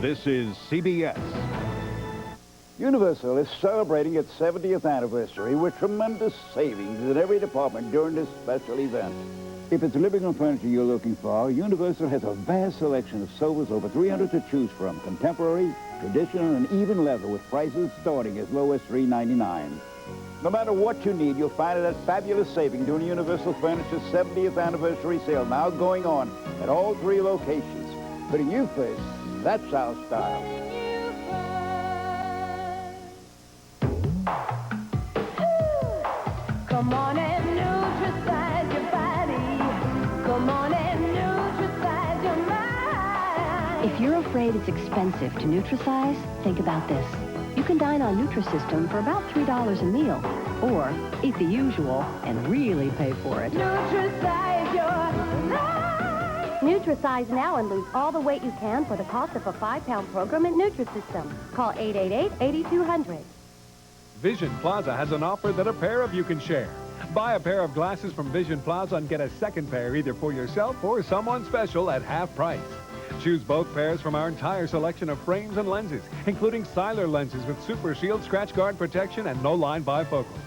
This is CBS. Universal is celebrating its 70th anniversary with tremendous savings in every department during this special event. If it's living room furniture you're looking for, Universal has a vast selection of sofas, over 300 to choose from, contemporary, traditional, and even leather, with prices starting as low as $3.99. No matter what you need, you'll find it at fabulous savings during Universal Furniture's 70th anniversary sale, now going on at all 3 locations. Putting you first, that's our style. Come on and nutritize your body. Come on and nutritize your mind. If you're afraid it's expensive to Nutrisize, think about this. You can dine on Nutrisystem for about $3 a meal, or eat the usual and really pay for it. Nutritize your life. Nutrisize now and lose all the weight you can for the cost of a 5-pound program at Nutrisystem. Call 888-8200. Vision Plaza has an offer that a pair of you can share. Buy a pair of glasses from Vision Plaza and get a second pair either for yourself or someone special at half price. Choose both pairs from our entire selection of frames and lenses, including Siler lenses with Super Shield scratch guard protection and no line bifocal.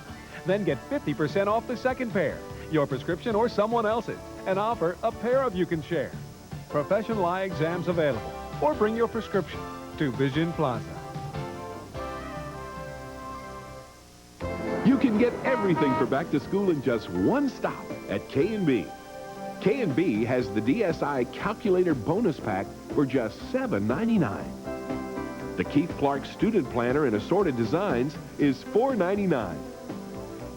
Then get 50% off the second pair, your prescription or someone else's, and offer a pair of you can share. Professional eye exams available, or bring your prescription to Vision Plaza. You can get everything for back to school in just one stop at K&B. K&B has the DSI Calculator Bonus Pack for just $7.99. The Keith Clark Student Planner in assorted designs is $4.99.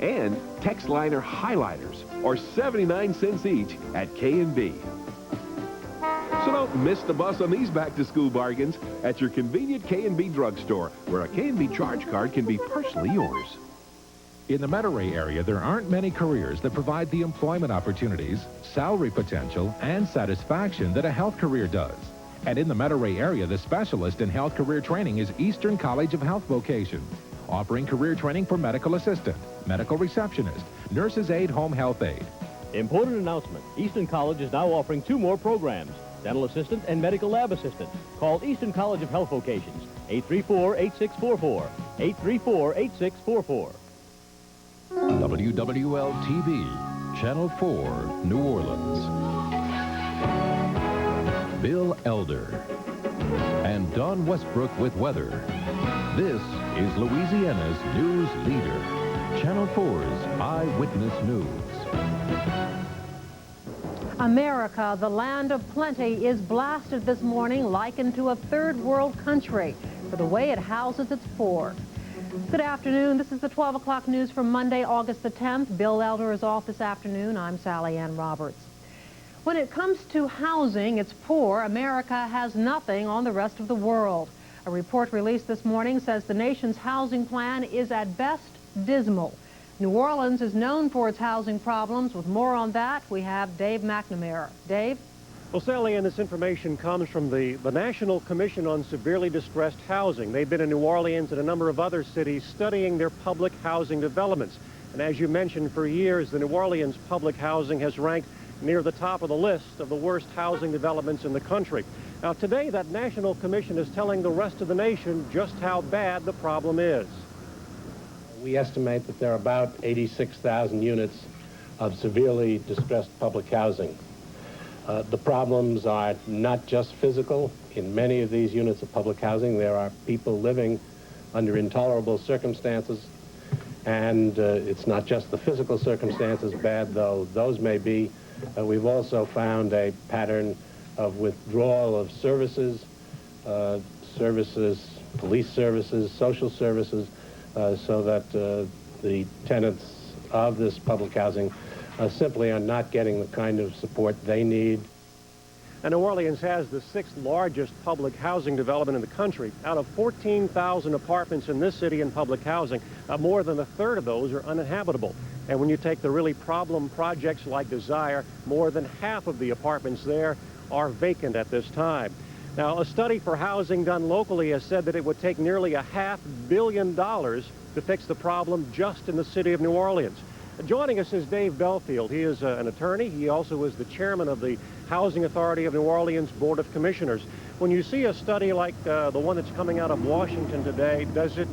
And Textliner Highlighters are 79 cents each at K&B. So don't miss the bus on these back-to-school bargains at your convenient K&B drugstore, where a K&B charge card can be personally yours. In the Metairie area, there aren't many careers that provide the employment opportunities, salary potential, and satisfaction that a health career does. And in the Metairie area, the specialist in health career training is Eastern College of Health Vocations, offering career training for medical assistant, medical receptionist, nurse's aide, home health aide. Important announcement. Eastern College is now offering 2 more programs, dental assistant and medical lab assistant. Call Eastern College of Health Vocations, 834-8644, 834-8644. WWL TV, Channel 4, New Orleans. Bill Elder and Don Westbrook with weather. This is Louisiana's news leader, Channel 4's Eyewitness News. America, the land of plenty, is blasted this morning, likened to a third world country for the way it houses its poor. Good afternoon. This is the 12 o'clock news for Monday, August the 10th. Bill Elder is off this afternoon. I'm Sally Ann Roberts. When it comes to housing, it's poor. America has nothing on the rest of the world. A report released this morning says the nation's housing plan is at best dismal. New Orleans is known for its housing problems. With more on that, we have Dave McNamara. Dave? Well, Sally, and this information comes from the National Commission on Severely Distressed Housing. They've been in New Orleans and a number of other cities studying their public housing developments. And as you mentioned, for years, the New Orleans public housing has ranked near the top of the list of the worst housing developments in the country. Now, today, that National Commission is telling the rest of the nation just how bad the problem is. We estimate that there are about 86,000 units of severely distressed public housing. The problems are not just physical. In many of these units of public housing, there are people living under intolerable circumstances. And it's not just the physical circumstances, bad though those may be. We've also found a pattern of withdrawal of services, police services, social services, so that the tenants of this public housing simply are not getting the kind of support they need. And New Orleans has the 6th largest public housing development in the country. Out of 14,000 apartments in this city in public housing, more than a third of those are uninhabitable. And when you take the really problem projects like Desire, more than half of the apartments there are vacant at this time. Now, a study for housing done locally has said that it would take nearly $500 million to fix the problem just in the city of New Orleans. Joining us is Dave Belfield. He is an attorney. He also is the chairman of the Housing Authority of New Orleans Board of Commissioners. When you see a study like the one that's coming out of Washington today, does it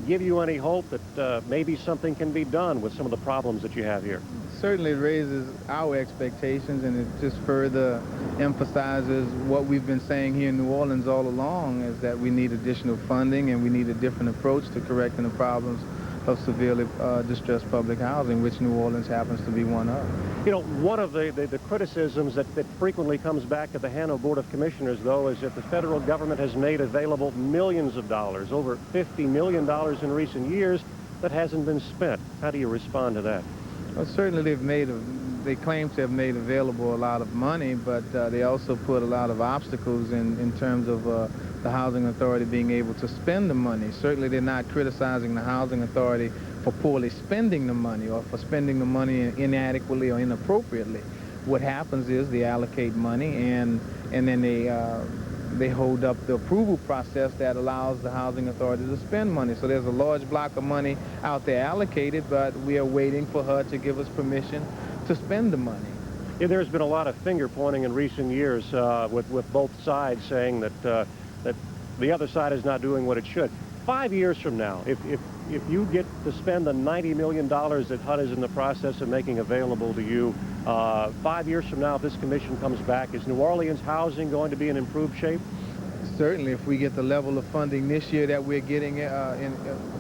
give you any hope that maybe something can be done with some of the problems that you have here? Certainly raises our expectations, and it just further emphasizes what we've been saying here in New Orleans all along, is that we need additional funding and we need a different approach to correcting the problems of severely distressed public housing, which New Orleans happens to be one of. You know, one of the criticisms that frequently comes back at the Hanover Board of Commissioners, though, is that the federal government has made available millions of dollars, over $50 million in recent years, that hasn't been spent. How do you respond to that? Well, certainly they claim to have made available a lot of money, but they also put a lot of obstacles in terms of the Housing Authority being able to spend the money. Certainly they're not criticizing the Housing Authority for poorly spending the money or for spending the money inadequately or inappropriately. What happens is they allocate money and then they hold up the approval process that allows the Housing Authority to spend money. So there's a large block of money out there allocated, but we are waiting for her to give us permission to spend the money. Yeah, there's been a lot of finger pointing in recent years with both sides saying that that the other side is not doing what it should. 5 years from now, if you get to spend the $90 million that HUD is in the process of making available to you, 5 years from now, if this commission comes back, is New Orleans housing going to be in improved shape? Certainly, if we get the level of funding this year that we're getting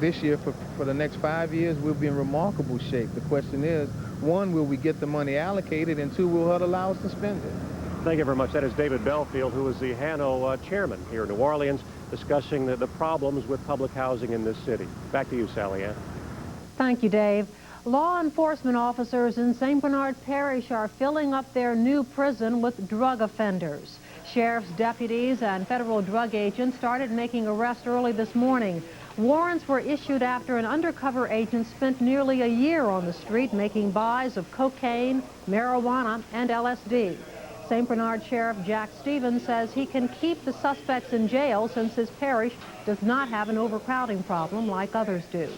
this year for the next 5 years, we'll be in remarkable shape. The question is, one, will we get the money allocated, and two, will HUD allow us to spend it? Thank you very much. That is David Belfield, who is the Hano chairman here in New Orleans, discussing the problems with public housing in this city. Back to you, Sally Ann. Thank you, Dave. Law enforcement officers in St. Bernard Parish are filling up their new prison with drug offenders. Sheriff's deputies and federal drug agents started making arrests early this morning. Warrants were issued after an undercover agent spent nearly a year on the street making buys of cocaine, marijuana, and LSD. St. Bernard Sheriff Jack Stevens says he can keep the suspects in jail since his parish does not have an overcrowding problem like others do.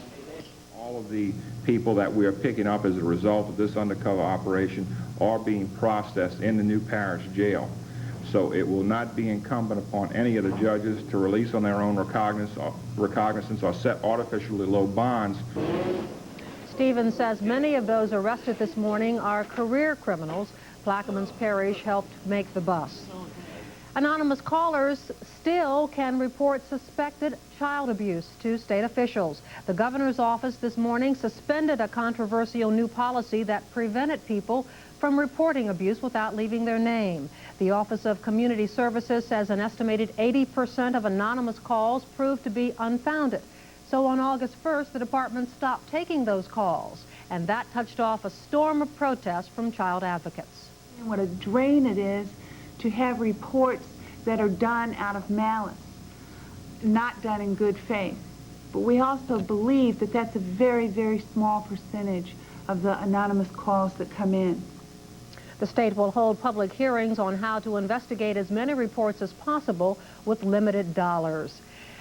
All of the people that we are picking up as a result of this undercover operation are being processed in the new parish jail. So it will not be incumbent upon any of the judges to release on their own recognizance or set artificially low bonds. Stevens says many of those arrested this morning are career criminals. Plaquemines Parish helped make the bus. Anonymous callers still can report suspected child abuse to state officials. The governor's office this morning suspended a controversial new policy that prevented people from reporting abuse without leaving their name. The Office of Community Services says an estimated 80% of anonymous calls proved to be unfounded. So on August 1st, the department stopped taking those calls, and that touched off a storm of protests from child advocates. What a drain it is to have reports that are done out of malice, not done in good faith. But we also believe that that's a very, very small percentage of the anonymous calls that come in. The state will hold public hearings on how to investigate as many reports as possible with limited dollars.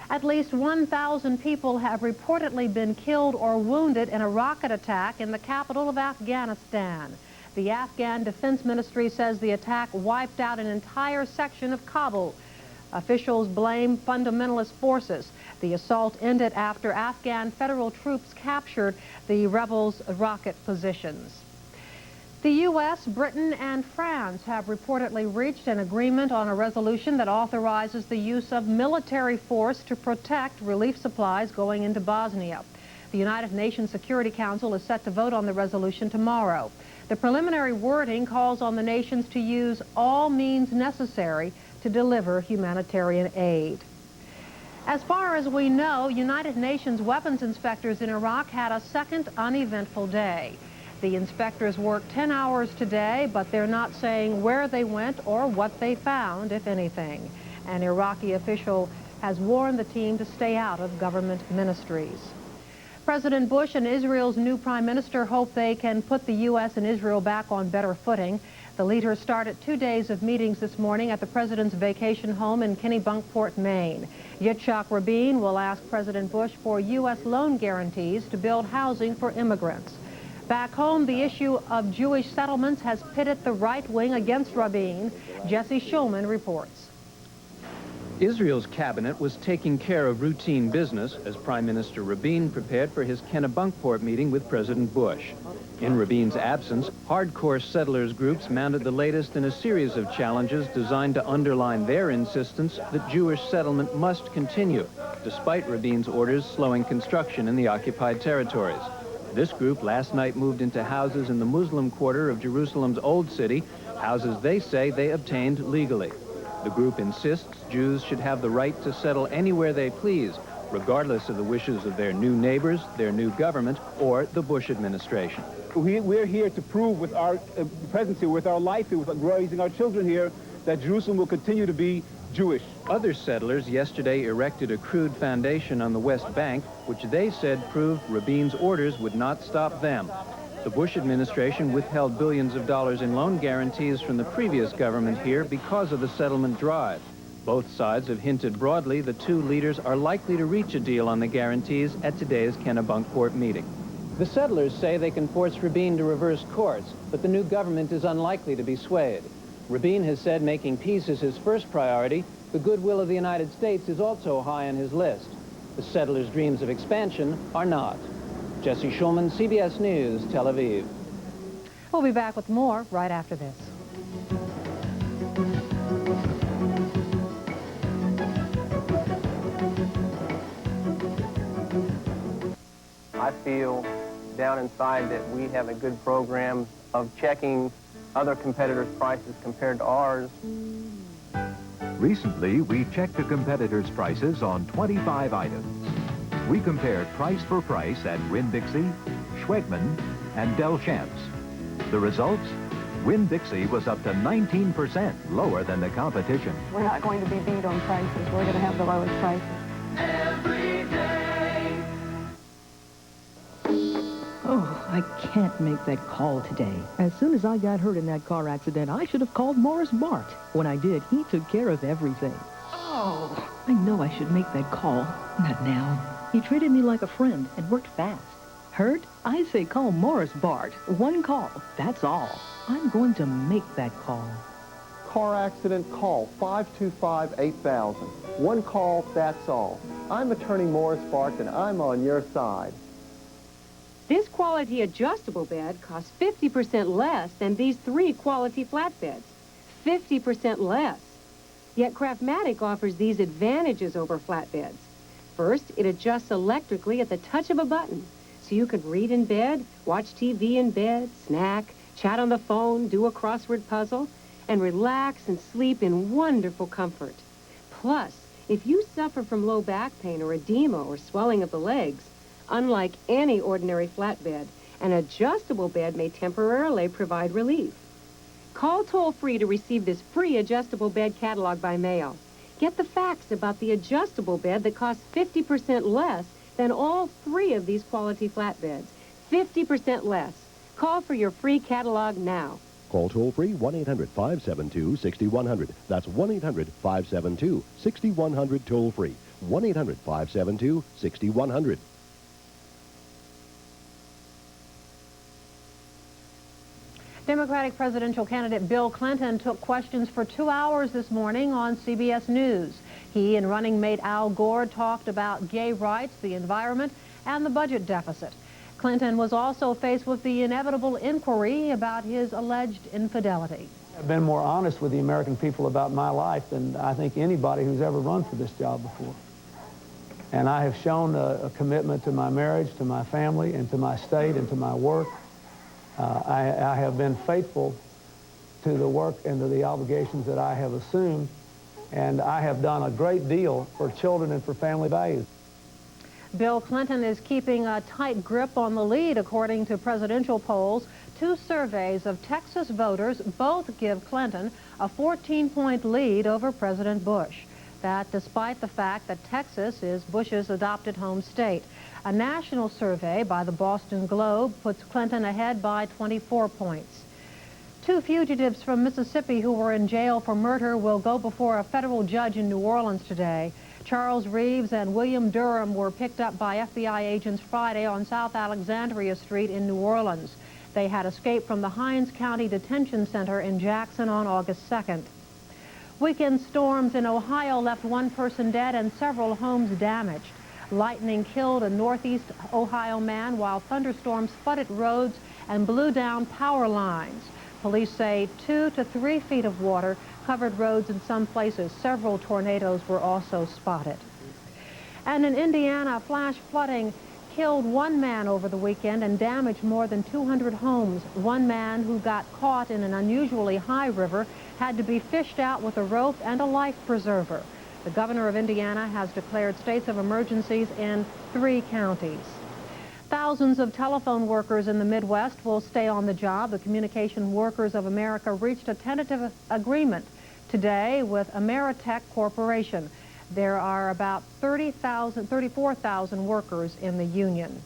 At least 1,000 people have reportedly been killed or wounded in a rocket attack in the capital of Afghanistan. The Afghan Defense Ministry says the attack wiped out an entire section of Kabul. Officials blame fundamentalist forces. The assault ended after Afghan federal troops captured the rebels' rocket positions. The U.S., Britain, and France have reportedly reached an agreement on a resolution that authorizes the use of military force to protect relief supplies going into Bosnia. The United Nations Security Council is set to vote on the resolution tomorrow. The preliminary wording calls on the nations to use all means necessary to deliver humanitarian aid. As far as we know, United Nations weapons inspectors in Iraq had a second uneventful day. The inspectors worked 10 hours today, but they're not saying where they went or what they found, if anything. An Iraqi official has warned the team to stay out of government ministries. President Bush and Israel's new prime minister hope they can put the U.S. and Israel back on better footing. The leaders started 2 days of meetings this morning at the president's vacation home in Kennebunkport, Maine. Yitzhak Rabin will ask President Bush for U.S. loan guarantees to build housing for immigrants. Back home, the issue of Jewish settlements has pitted the right wing against Rabin. Jesse Schulman reports. Israel's cabinet was taking care of routine business as Prime Minister Rabin prepared for his Kennebunkport meeting with President Bush. In Rabin's absence, hardcore settlers groups mounted the latest in a series of challenges designed to underline their insistence that Jewish settlement must continue, despite Rabin's orders slowing construction in the occupied territories. This group last night moved into houses in the Muslim quarter of Jerusalem's Old City, houses they say they obtained legally. The group insists Jews should have the right to settle anywhere they please, regardless of the wishes of their new neighbors, their new government, or the Bush administration. We're here to prove with our presence here, with our life here, with raising our children here, that Jerusalem will continue to be Jewish. Other settlers yesterday erected a crude foundation on the West Bank, which they said proved Rabin's orders would not stop them. The Bush administration withheld billions of dollars in loan guarantees from the previous government here because of the settlement drive. Both sides have hinted broadly the two leaders are likely to reach a deal on the guarantees at today's Kennebunkport meeting. The settlers say they can force Rabin to reverse course, but the new government is unlikely to be swayed. Rabin has said making peace is his first priority. The goodwill of the United States is also high on his list. The settlers' dreams of expansion are not. Jesse Schulman, CBS News, Tel Aviv. We'll be back with more right after this. I feel down inside that we have a good program of checking other competitors' prices compared to ours. Recently, we checked the competitors' prices on 25 items. We compared price for price at Winn Dixie, Schwegman, and Del Champs. The results? Winn Dixie was up to 19% lower than the competition. We're not going to be beat on prices. We're going to have the lowest prices. Every day. Oh, I can't make that call today. As soon as I got hurt in that car accident, I should have called Morris Bart. When I did, he took care of everything. Oh, I know I should make that call. Not now. He treated me like a friend and worked fast. Hurt? I say call Morris Bart. One call, that's all. I'm going to make that call. Car accident, call 525-8000. One call, that's all. I'm Attorney Morris Bart, and I'm on your side. This quality adjustable bed costs 50% less than these 3 quality flatbeds. 50% less. Yet Craftmatic offers these advantages over flatbeds. First, it adjusts electrically at the touch of a button, so you can read in bed, watch TV in bed, snack, chat on the phone, do a crossword puzzle, and relax and sleep in wonderful comfort. Plus, if you suffer from low back pain or edema or swelling of the legs, unlike any ordinary flatbed, an adjustable bed may temporarily provide relief. Call toll-free to receive this free adjustable bed catalog by mail. Get the facts about the adjustable bed that costs 50% less than all 3 of these quality flatbeds. 50% less. Call for your free catalog now. Call toll-free 1-800-572-6100. That's 1-800-572-6100 toll-free. 1-800-572-6100. Democratic presidential candidate Bill Clinton took questions for 2 hours this morning on CBS News. He and running mate Al Gore talked about gay rights, the environment, and the budget deficit. Clinton was also faced with the inevitable inquiry about his alleged infidelity. I've been more honest with the American people about my life than I think anybody who's ever run for this job before. And I have shown a commitment to my marriage, to my family, and to my state, and to my work. I have been faithful to the work and to the obligations that I have assumed, and I have done a great deal for children and for family values. Bill Clinton is keeping a tight grip on the lead, according to presidential polls. 2 surveys of Texas voters both give Clinton a 14-point lead over President Bush. That despite the fact that Texas is Bush's adopted home state. A national survey by the Boston Globe puts Clinton ahead by 24 points. 2 fugitives from Mississippi who were in jail for murder will go before a federal judge in New Orleans today. Charles Reeves and William Durham were picked up by FBI agents Friday on South Alexandria Street in New Orleans. They had escaped from the Hinds County Detention Center in Jackson on August 2nd. Weekend storms in Ohio left one person dead and several homes damaged. Lightning killed a northeast Ohio man while thunderstorms flooded roads and blew down power lines. Police say 2 to 3 feet of water covered roads in some places. Several tornadoes were also spotted. And in Indiana, flash flooding killed one man over the weekend and damaged more than 200 homes. One man who got caught in an unusually high river had to be fished out with a rope and a life preserver. The governor of Indiana has declared states of emergencies in 3 counties. Thousands of telephone workers in the Midwest will stay on the job. The Communication Workers of America reached a tentative agreement today with Ameritech Corporation. There are about 34,000 workers in the union.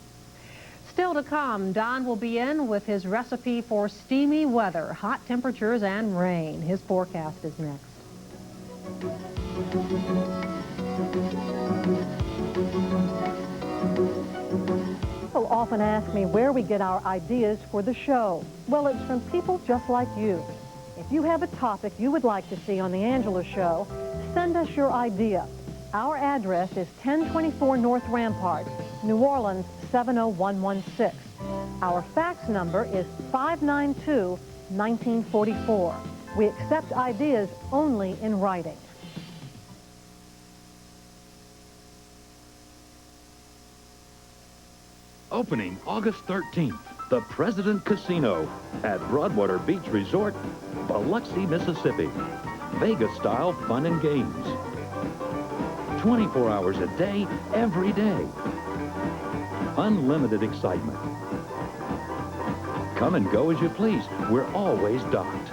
Still to come, Don will be in with his recipe for steamy weather, hot temperatures and rain. His forecast is next. People often ask me where we get our ideas for the show. Well, it's from people just like you. If you have a topic you would like to see on The Angela Show, send us your idea. Our address is 1024 North Rampart, New Orleans 70116. Our fax number is 592-1944. We accept ideas only in writing. Opening August 13th, the President Casino at Broadwater Beach Resort, Biloxi, Mississippi. Vegas-style fun and games. 24 hours a day, every day. Unlimited excitement. Come and go as you please. We're always docked.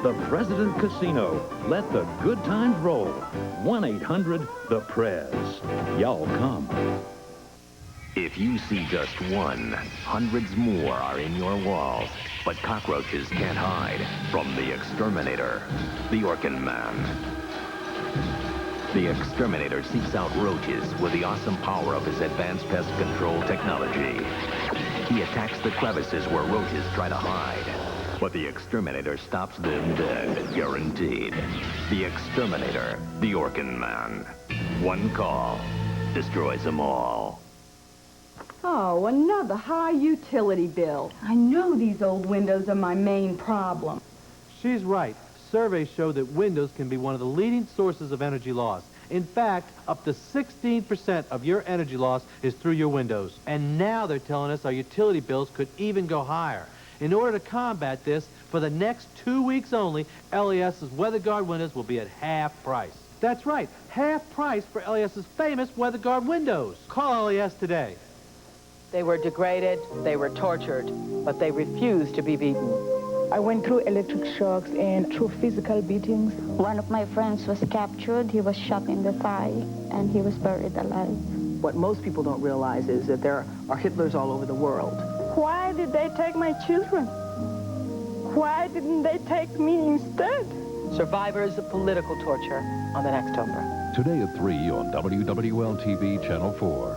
The President Casino. Let the good times roll. 1-800-THE-PREZ. Y'all come. If you see just one, hundreds more are in your walls. But cockroaches can't hide from the exterminator, the Orkin Man. The exterminator seeks out roaches with the awesome power of his advanced pest control technology. He attacks the crevices where roaches try to hide. But the exterminator stops them dead, guaranteed. The exterminator, the Orkin Man. One call destroys them all. Oh, another high utility bill. I know these old windows are my main problem. She's right. Surveys show that windows can be one of the leading sources of energy loss. In fact, up to 16% of your energy loss is through your windows. And now they're telling us our utility bills could even go higher. In order to combat this, for the next 2 weeks only, LES's WeatherGuard windows will be at half price. That's right, half price for LES's famous WeatherGuard windows. Call LES today. They were degraded, they were tortured, but they refused to be beaten. I went through electric shocks and through physical beatings. One of my friends was captured. He was shot in the thigh, and he was buried alive. What most people don't realize is that there are Hitlers all over the world. Why did they take my children? Why didn't they take me instead? Survivors of political torture on the next Oprah. Today at 3 on WWL TV Channel 4.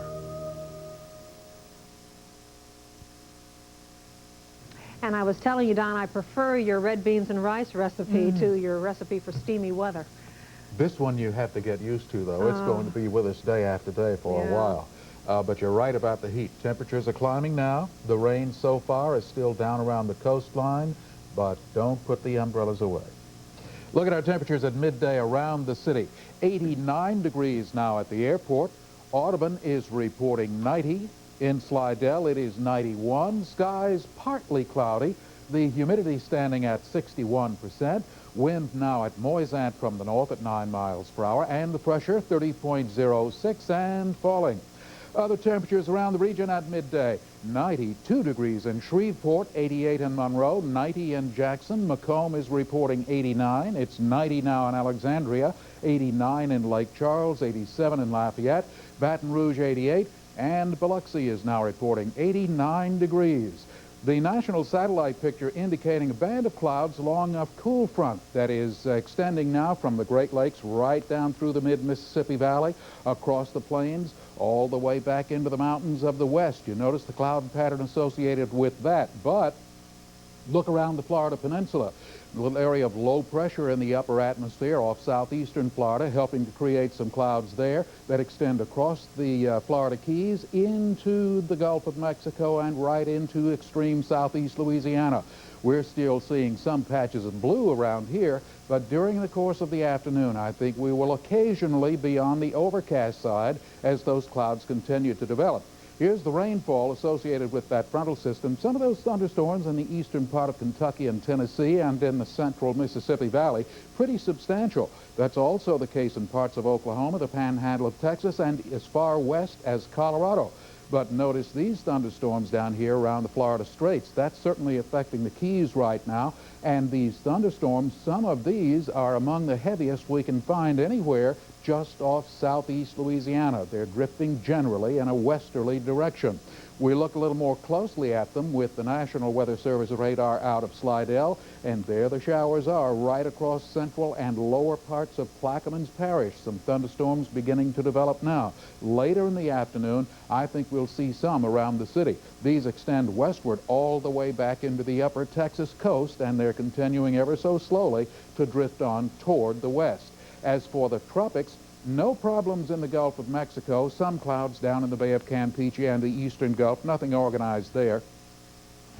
And I was telling you, Don, I prefer your red beans and rice recipe to your recipe for steamy weather. This one you have to get used to, though. It's going to be with us day after day for a while. But you're right about the heat. Temperatures are climbing now. The rain so far is still down around the coastline, but don't put the umbrellas away. Look at our temperatures at midday around the city. 89 degrees now at the airport. Audubon is reporting 90. In Slidell, it is 91. Skies partly cloudy. The humidity standing at 61%. Wind now at Moisant from the north at 9 miles per hour. And the pressure 30.06 and falling. Other temperatures around the region at midday. 92 degrees in Shreveport, 88 in Monroe, 90 in Jackson. Macomb is reporting 89. It's 90 now in Alexandria, 89 in Lake Charles, 87 in Lafayette, Baton Rouge 88. And Biloxi is now reporting 89 degrees. The national satellite picture indicating a band of clouds along a cool front that is extending now from the Great Lakes right down through the mid-Mississippi Valley, across the plains, all the way back into the mountains of the west. You notice the cloud pattern associated with that, but look around the Florida Peninsula. A little area of low pressure in the upper atmosphere off southeastern Florida, helping to create some clouds there that extend across the Florida Keys into the Gulf of Mexico and right into extreme southeast Louisiana. We're still seeing some patches of blue around here, but during the course of the afternoon, I think we will occasionally be on the overcast side as those clouds continue to develop. Here's the rainfall associated with that frontal system. Some of those thunderstorms in the eastern part of Kentucky and Tennessee and in the central Mississippi Valley, pretty substantial. That's also the case in parts of Oklahoma, the panhandle of Texas, and as far west as Colorado. But notice these thunderstorms down here around the Florida Straits. That's certainly affecting the Keys right now. And these thunderstorms, some of these are among the heaviest we can find anywhere just off southeast Louisiana. They're drifting generally in a westerly direction. We look a little more closely at them with the National Weather Service radar out of Slidell, and there the showers are right across central and lower parts of Plaquemines Parish. Some thunderstorms beginning to develop now. Later in the afternoon, I think we'll see some around the city. These extend westward all the way back into the upper Texas coast, and they're continuing ever so slowly to drift on toward the west. As for the tropics, no problems in the Gulf of Mexico. Some clouds down in the Bay of Campeche and the eastern Gulf. Nothing organized there.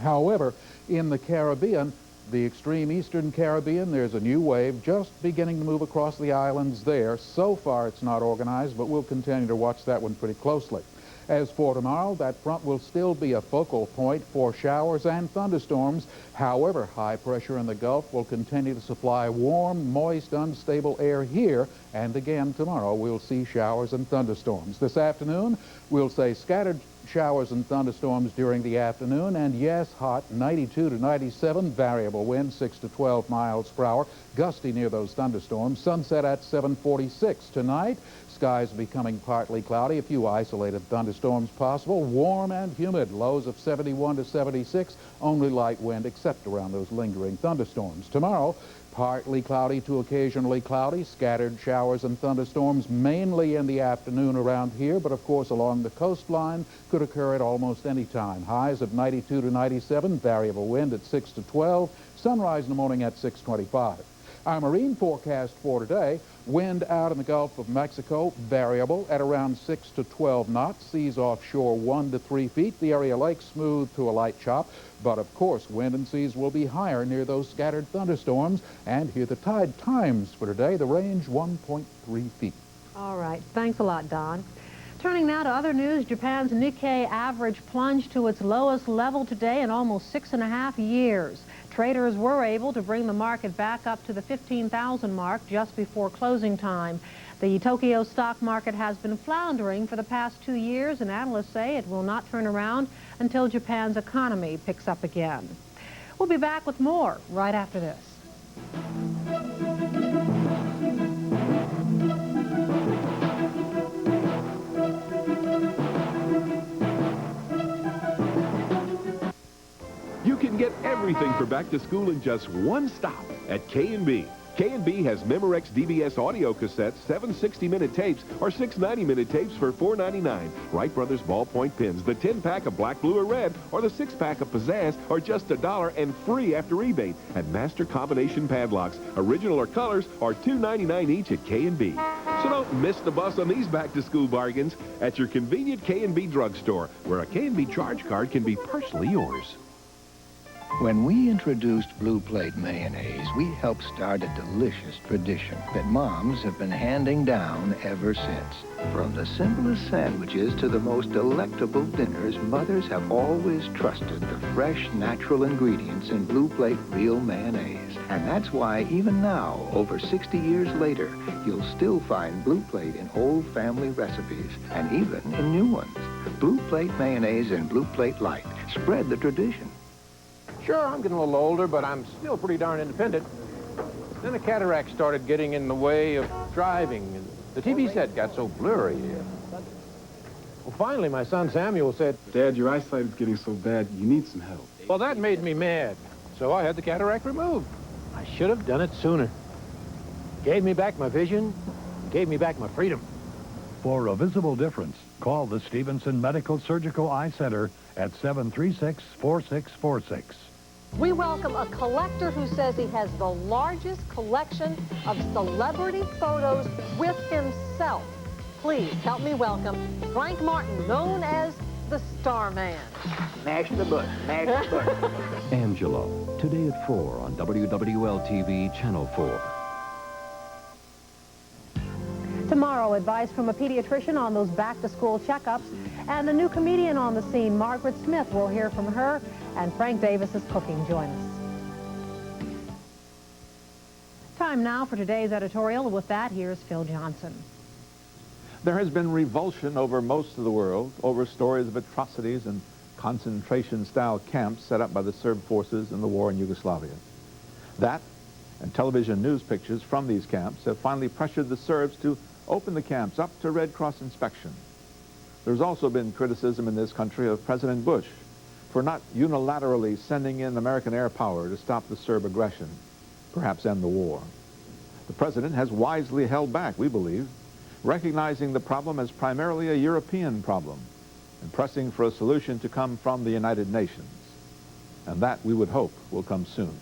However, in the Caribbean, the extreme eastern Caribbean, there's a new wave just beginning to move across the islands there. So far, it's not organized, but we'll continue to watch that one pretty closely. As for tomorrow, that front will still be a focal point for showers and thunderstorms. However, high pressure in the Gulf will continue to supply warm, moist, unstable air here. And again, tomorrow, we'll see showers and thunderstorms. This afternoon, we'll say scattered showers and thunderstorms during the afternoon. And yes, hot, 92 to 97, variable wind, 6 to 12 miles per hour. Gusty near those thunderstorms. Sunset at 7:46 tonight. Skies becoming partly cloudy, a few isolated thunderstorms possible. Warm and humid, lows of 71 to 76, only light wind except around those lingering thunderstorms. Tomorrow, partly cloudy to occasionally cloudy, scattered showers and thunderstorms mainly in the afternoon around here, but of course along the coastline could occur at almost any time. Highs of 92 to 97, variable wind at 6 to 12, sunrise in the morning at 6:25. Our marine forecast for today, wind out in the Gulf of Mexico, variable at around 6 to 12 knots, seas offshore 1 to 3 feet, the area lake smooth to a light chop, but of course wind and seas will be higher near those scattered thunderstorms. And here are the tide times for today, the range 1.3 feet. All right, thanks a lot, Don. Turning now to other news, Japan's Nikkei average plunged to its lowest level today in almost 6.5 years. Traders were able to bring the market back up to the 15,000 mark just before closing time. The Tokyo stock market has been floundering for the past 2 years, and analysts say it will not turn around until Japan's economy picks up again. We'll be back with more right after this. You can get everything for back to school in just one stop at K&B. K&B has Memorex DBS audio cassettes, 7 60-minute tapes, or 6 90-minute tapes for $4.99. Wright Brothers ballpoint pens, the 10-pack of black, blue, or red, or the 6-pack of Pizzazz are just $1 and free after rebate. And master combination padlocks, original or colors, are $2.99 each at K&B. So don't miss the bus on these back-to-school bargains at your convenient K&B drugstore, where a K&B charge card can be personally yours. When we introduced Blue Plate mayonnaise, we helped start a delicious tradition that moms have been handing down ever since. From the simplest sandwiches to the most delectable dinners, mothers have always trusted the fresh, natural ingredients in Blue Plate real mayonnaise. And that's why even now, over 60 years later, you'll still find Blue Plate in old family recipes and even in new ones. Blue Plate mayonnaise and Blue Plate Light. Spread the tradition. Sure, I'm getting a little older, but I'm still pretty darn independent. Then a cataract started getting in the way of driving, and the TV set got so blurry. Well, finally, my son Samuel said, Dad, your eyesight is getting so bad, you need some help. Well, that made me mad, so I had the cataract removed. I should have done it sooner. Gave me back my vision, gave me back my freedom. For a visible difference, call the Stevenson Medical Surgical Eye Center at 736-4646. We welcome a collector who says he has the largest collection of celebrity photos with himself. Please help me welcome Frank Martin, known as the Starman. Mash the butt, mash the butt. Angela, today at 4 on WWL TV, Channel 4. Tomorrow, advice from a pediatrician on those back-to-school checkups, and a new comedian on the scene, Margaret Smith. We'll hear from her, and Frank Davis's cooking. Join us. Time now for today's editorial. With that, here's Phil Johnson. There has been revulsion over most of the world over stories of atrocities and concentration-style camps set up by the Serb forces in the war in Yugoslavia. That and television news pictures from these camps have finally pressured the Serbs to open the camps up to Red Cross inspection. There's also been criticism in this country of President Bush for not unilaterally sending in American air power to stop the Serb aggression, perhaps end the war. The president has wisely held back, we believe, recognizing the problem as primarily a European problem and pressing for a solution to come from the United Nations. And that, we would hope, will come soon.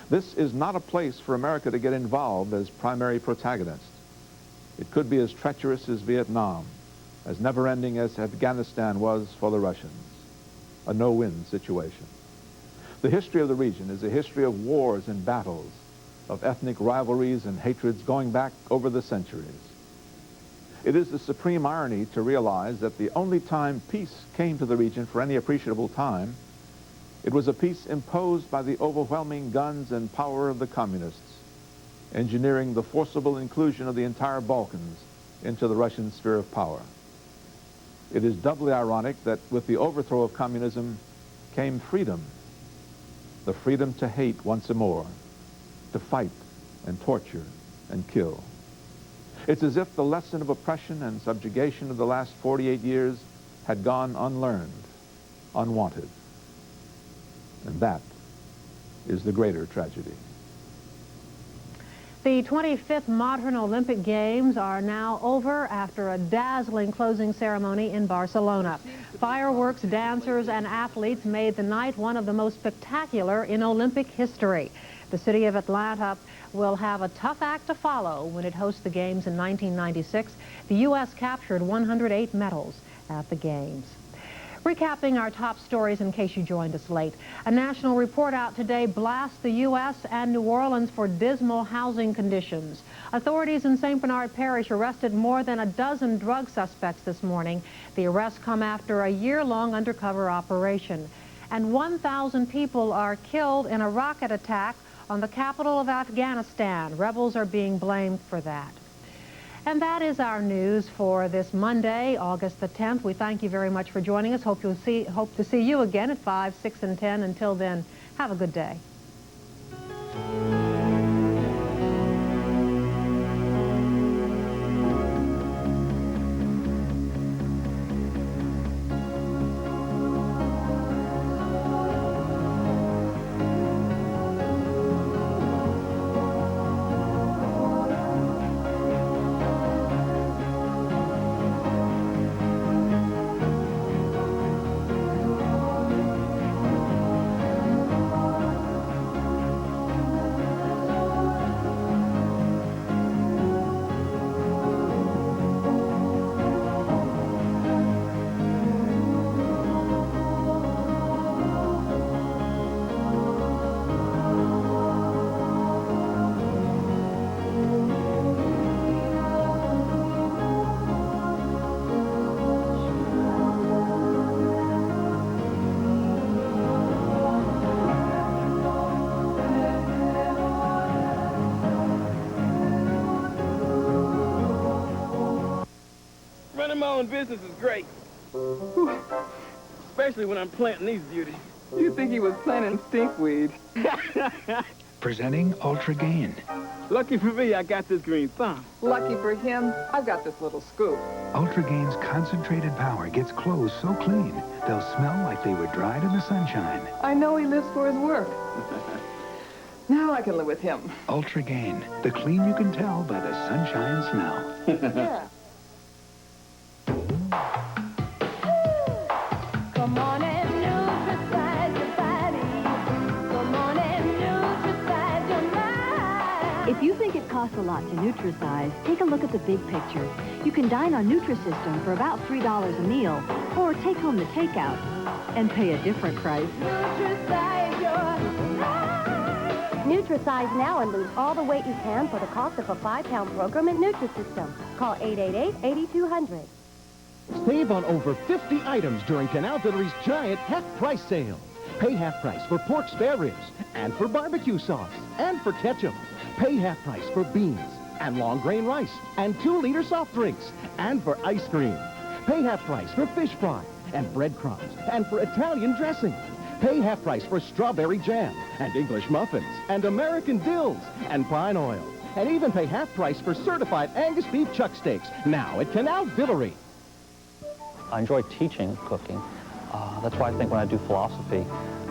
This is not a place for America to get involved as primary protagonist. It could be as treacherous as Vietnam, as never-ending as Afghanistan was for the Russians. A no-win situation. The history of the region is a history of wars and battles, of ethnic rivalries and hatreds going back over the centuries. It is the supreme irony to realize that the only time peace came to the region for any appreciable time, it was a peace imposed by the overwhelming guns and power of the communists, engineering the forcible inclusion of the entire Balkans into the Russian sphere of power. It is doubly ironic that with the overthrow of communism came freedom, the freedom to hate once more, to fight and torture and kill. It's as if the lesson of oppression and subjugation of the last 48 years had gone unlearned, unwanted. And that is the greater tragedy. The 25th Modern Olympic Games are now over after a dazzling closing ceremony in Barcelona. Fireworks, dancers, and athletes made the night one of the most spectacular in Olympic history. The city of Atlanta will have a tough act to follow when it hosts the Games in 1996. The U.S. captured 108 medals at the Games. Recapping our top stories in case you joined us late. A national report out today blasts the U.S. and New Orleans for dismal housing conditions. Authorities in St. Bernard Parish arrested more than a dozen drug suspects this morning. The arrests come after a year-long undercover operation. And 1,000 people are killed in a rocket attack on the capital of Afghanistan. Rebels are being blamed for that. And that is our news for this Monday, August the 10th. We thank you very much for joining us. Hope to see you again at 5, 6, and 10. Until then, have a good day. Running my own business is great. Whew. Especially when I'm planting these beauties. You think he was planting stinkweed. Presenting Ultra Gain. Lucky for me, I got this green thumb. Lucky for him, I've got this little scoop. Ultra Gain's concentrated power gets clothes so clean, they'll smell like they were dried in the sunshine. I know he lives for his work. Now I can live with him. Ultra Gain, the clean you can tell by the sunshine smell. Yeah. Come on and move beside your body. a lot to Nutrisize, take a look at the big picture. You can dine on Nutrisystem for about $3 a meal, or take home the takeout and pay a different price. Nutrisize now and lose all the weight you can for the cost of a 5-pound program at Nutrisystem. Call 888-8200. Save on over 50 items during Canal Villery's giant half-price sale. Pay half price for pork spare ribs, and for barbecue sauce, and for ketchup. Pay half price for beans, and long grain rice, and 2-liter soft drinks, and for ice cream. Pay half price for fish fry, and breadcrumbs, and for Italian dressing. Pay half price for strawberry jam, and English muffins, and American dills, and pine oil. And even pay half price for certified Angus beef chuck steaks, now at Canal Villery. I enjoy teaching cooking. That's why I think when I do philosophy,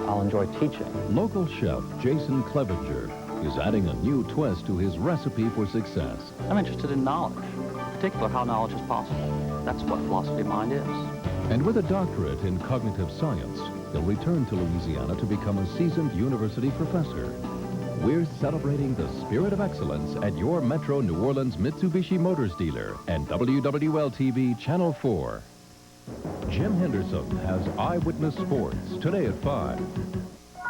I'll enjoy teaching. Local chef Jason Clevenger is adding a new twist to his recipe for success. I'm interested in knowledge, in particular how knowledge is possible. That's what Philosophy of Mind is. And with a doctorate in cognitive science, he'll return to Louisiana to become a seasoned university professor. We're celebrating the spirit of excellence at your Metro New Orleans Mitsubishi Motors dealer and WWL TV Channel 4. Jim Henderson has Eyewitness Sports today at 5.